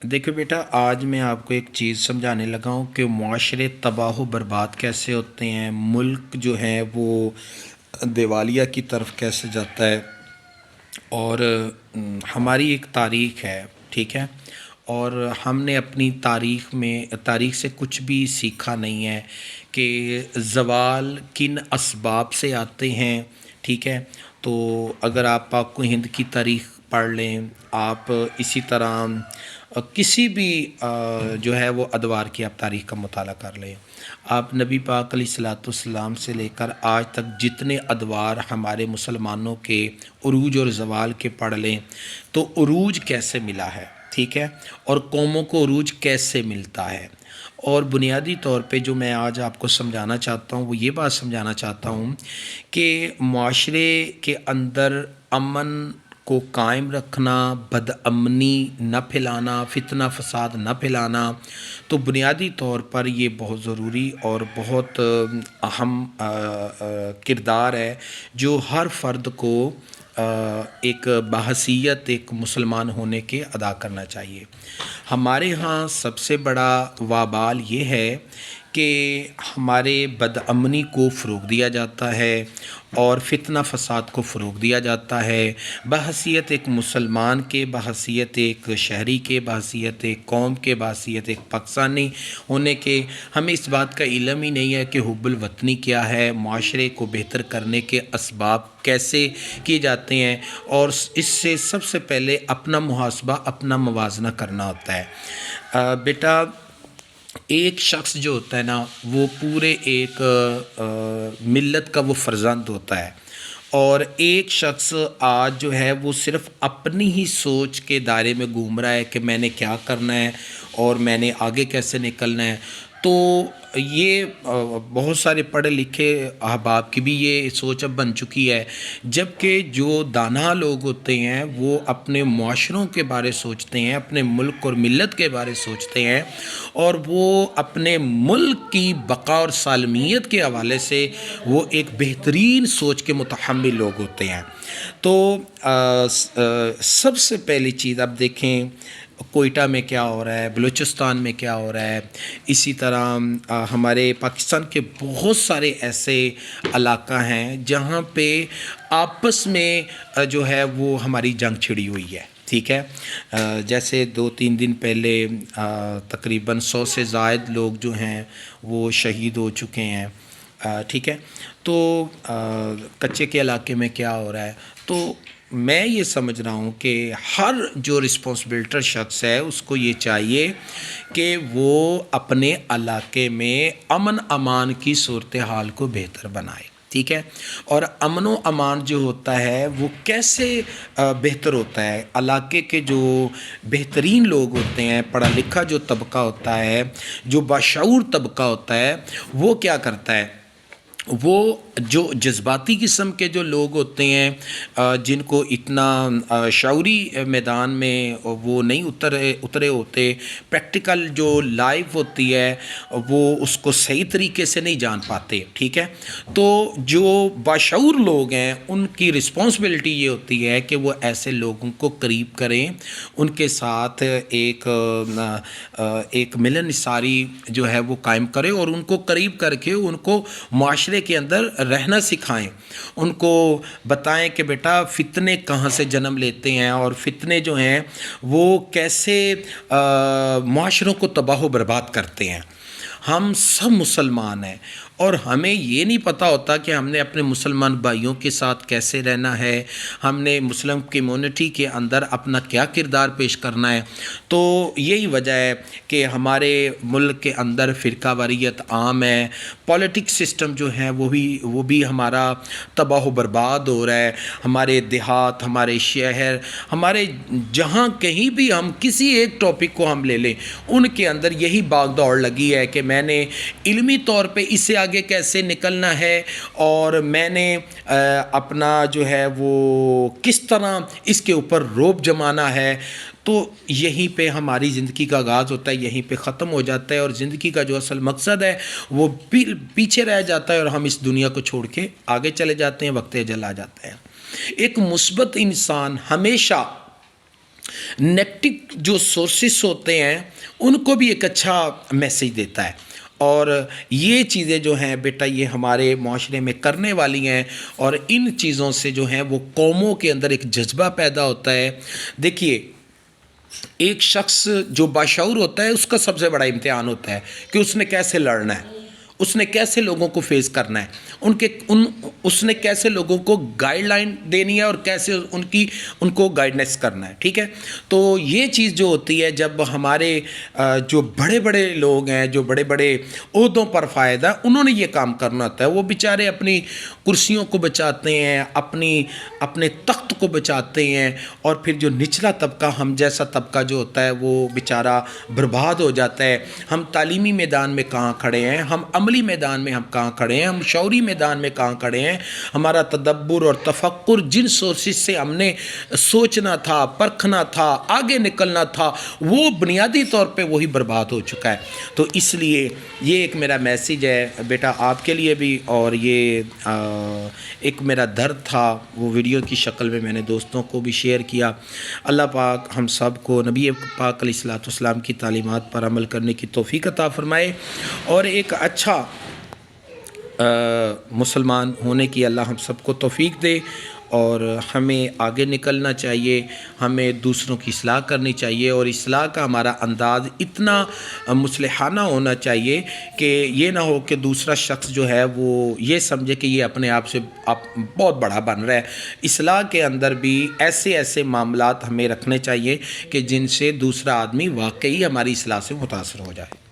देखो बेटा, आज मैं आपको एक चीज़ समझाने लगा हूँ कि मुआशरे तबाह व बर्बाद कैसे होते हैं, मुल्क जो है वो दिवालिया की तरफ कैसे जाता है। और हमारी एक तारीख़ है, ठीक है। और हमने अपनी तारीख़ से कुछ भी सीखा नहीं है कि ज़वाल किन असबाब से आते हैं, ठीक है। तो अगर आप पाक व हिंद की तारीख़ पढ़ लें, आप इसी तरह किसी भी जो है वो अदवार की आप तारीख़ का मुताला कर लें। आप नबी पाक अलैहिस्सलाम से लेकर आज तक जितने अदवार हमारे मुसलमानों के उरूज और ज़वाल के पढ़ लें, तो उरूज कैसे मिला है, ठीक है, और कौमों को उरूज कैसे मिलता है। और बुनियादी तौर पे जो मैं आज आपको समझाना चाहता हूँ वो ये बात समझाना चाहता हूँ कि मुआशरे के अंदर अमन को कायम रखना, बदअमनी न फैलाना, फितना फसाद न फैलाना, तो बुनियादी तौर पर ये बहुत ज़रूरी और बहुत अहम किरदार है जो हर फ़र्द को एक बहसीयत एक मुसलमान होने के अदा करना चाहिए। हमारे यहाँ सबसे बड़ा वाबाल ये है कि हमारे बदअमनी को फ़रोग़ दिया जाता है और फितना फ़साद को फ़रोग़ दिया जाता है। बहसीयत एक मुसलमान के, बहसीयत एक शहरी के, बहसीयत एक कौम के, बहसीयत एक पाकिस्तानी होने के हमें इस बात का इल्म ही नहीं है कि हुब्बुल वतनी क्या है, माशरे को बेहतर करने के असबाब कैसे किए जाते हैं। और इससे सबसे पहले अपना मुहासबा, अपना मवाजना करना होता है। बेटा, एक शख्स जो होता है ना, वो पूरे एक मिल्लत का वो फ़र्जंद होता है। और एक शख्स आज जो है वो सिर्फ़ अपनी ही सोच के दायरे में घूम रहा है कि मैंने क्या करना है और मैंने आगे कैसे निकलना है। तो ये बहुत सारे पढ़े लिखे अहबाब की भी ये सोच अब बन चुकी है, जबकि जो दाना लोग होते हैं वो अपने मुआशरों के बारे सोचते हैं, अपने मुल्क और मिल्लत के बारे सोचते हैं, और वो अपने मुल्क की बका और सालमियत के हवाले से वो एक बेहतरीन सोच के मुतहम्मिल लोग होते हैं। तो सबसे पहली चीज़ आप देखें, कोयटा में क्या हो रहा है, बलूचिस्तान में क्या हो रहा है, इसी तरह हमारे पाकिस्तान के बहुत सारे ऐसे इलाका हैं जहाँ पे आपस में जो है वो हमारी जंग छिड़ी हुई है, ठीक है। जैसे 2-3 दिन पहले तकरीबन 100 से ज़ायद लोग जो हैं वो शहीद हो चुके हैं, ठीक है। तो कच्चे के इलाके में क्या हो रहा है, तो मैं ये समझ रहा हूँ कि हर जो रिस्पॉन्सिबिलिटी शख्स है उसको ये चाहिए कि वो अपने इलाके में अमन अमान की सूरत हाल को बेहतर बनाए, ठीक है। और अमन व अमान जो होता है वो कैसे बेहतर होता है। इलाके के जो बेहतरीन लोग होते हैं, पढ़ा लिखा जो तबका होता है, जो बाशऊर तबका होता है, वो क्या करता है, वो जो जज्बाती किस्म के जो लोग होते हैं, जिनको इतना शऊरी मैदान में वो नहीं उतरे होते, प्रैक्टिकल जो लाइफ होती है वो उसको सही तरीके से नहीं जान पाते, ठीक है। तो जो बाशऊर लोग हैं उनकी रिस्पॉन्सिबिलिटी ये होती है कि वो ऐसे लोगों को करीब करें, उनके साथ एक मिलनसारी जो है वो कायम करें और उनको करीब करके उनको माशरे के अंदर रहना सिखाएं। उनको बताएं कि बेटा फितने कहाँ से जन्म लेते हैं और फितने जो हैं वो कैसे माशरों को तबाह व बर्बाद करते हैं। हम सब मुसलमान हैं और हमें ये नहीं पता होता कि हमने अपने मुसलमान भाइयों के साथ कैसे रहना है, हमने मुस्लिम कम्युनिटी के अंदर अपना क्या किरदार पेश करना है। तो यही वजह है कि हमारे मुल्क के अंदर फ़िरका वारियत आम है, पॉलिटिक्स सिस्टम जो है वो भी हमारा तबाह व बर्बाद हो रहा है। हमारे देहात, हमारे शहर, हमारे जहाँ कहीं भी हम किसी एक टॉपिक को हम ले लें, उनके अंदर यही भाग दौड़ लगी है कि मैंने इल्मी तौर पे इससे आगे कैसे निकलना है और मैंने अपना जो है वो किस तरह इसके ऊपर रोब जमाना है। तो यहीं पे हमारी ज़िंदगी का आगाज़ होता है, यहीं पे ख़त्म हो जाता है और ज़िंदगी का जो असल मकसद है वो पीछे रह जाता है और हम इस दुनिया को छोड़ के आगे चले जाते हैं, वक्त अजल आ जाता है। एक मुस्बत इंसान हमेशा نیگیٹو جو سورسز ہوتے ہیں ان کو بھی ایک اچھا میسیج دیتا ہے. اور یہ چیزیں جو ہیں بیٹا یہ ہمارے معاشرے میں کرنے والی ہیں، اور ان چیزوں سے جو ہیں وہ قوموں کے اندر ایک جذبہ پیدا ہوتا ہے. دیکھیے ایک شخص جو باشعور ہوتا ہے اس کا سب سے بڑا امتحان ہوتا ہے کہ اس نے کیسے لڑنا ہے، اس نے کیسے لوگوں کو فیس کرنا ہے، اس نے کیسے لوگوں کو گائیڈ لائن دینی ہے اور کیسے ان کو گائیڈنس کرنا ہے. ٹھیک ہے، تو یہ چیز جو ہوتی ہے جب ہمارے جو بڑے بڑے لوگ ہیں، جو بڑے بڑے عہدوں پر فائز ہیں، انہوں نے یہ کام کرنا ہوتا ہے. وہ بیچارے اپنی کرسیوں کو بچاتے ہیں، اپنے تخت کو بچاتے ہیں، اور پھر جو نچلا طبقہ، ہم جیسا طبقہ جو ہوتا ہے وہ بیچارہ برباد ہو جاتا ہے. ہم تعلیمی میدان میں کہاں کھڑے ہیں، ہم عملی میدان میں ہم کہاں کھڑے ہیں، ہم شعوری میدان میں کہاں کھڑے ہیں. ہمارا تدبر اور تفکر جن سورسز سے ہم نے سوچنا تھا، پرکھنا تھا، آگے نکلنا تھا، وہ بنیادی طور پہ وہی برباد ہو چکا ہے. تو اس لیے یہ ایک میرا میسیج ہے بیٹا آپ کے لیے بھی، اور یہ ایک میرا درد تھا، وہ ویڈیو کی شکل میں نے دوستوں کو بھی شیئر کیا. اللہ پاک ہم سب کو نبی پاک علیہ الصلوۃ والسلام کی تعلیمات پر عمل کرنے کی توفیق عطا فرمائے، اور ایک اچھا مسلمان ہونے کی اللہ ہم سب کو توفیق دے. اور ہمیں آگے نکلنا چاہیے، ہمیں دوسروں کی اصلاح کرنی چاہیے، اور اصلاح کا ہمارا انداز اتنا مصلحانہ ہونا چاہیے کہ یہ نہ ہو کہ دوسرا شخص جو ہے وہ یہ سمجھے کہ یہ اپنے آپ سے بہت بڑا بن رہا ہے. اصلاح کے اندر بھی ایسے معاملات ہمیں رکھنے چاہیے کہ جن سے دوسرا آدمی واقعی ہماری اصلاح سے متاثر ہو جائے.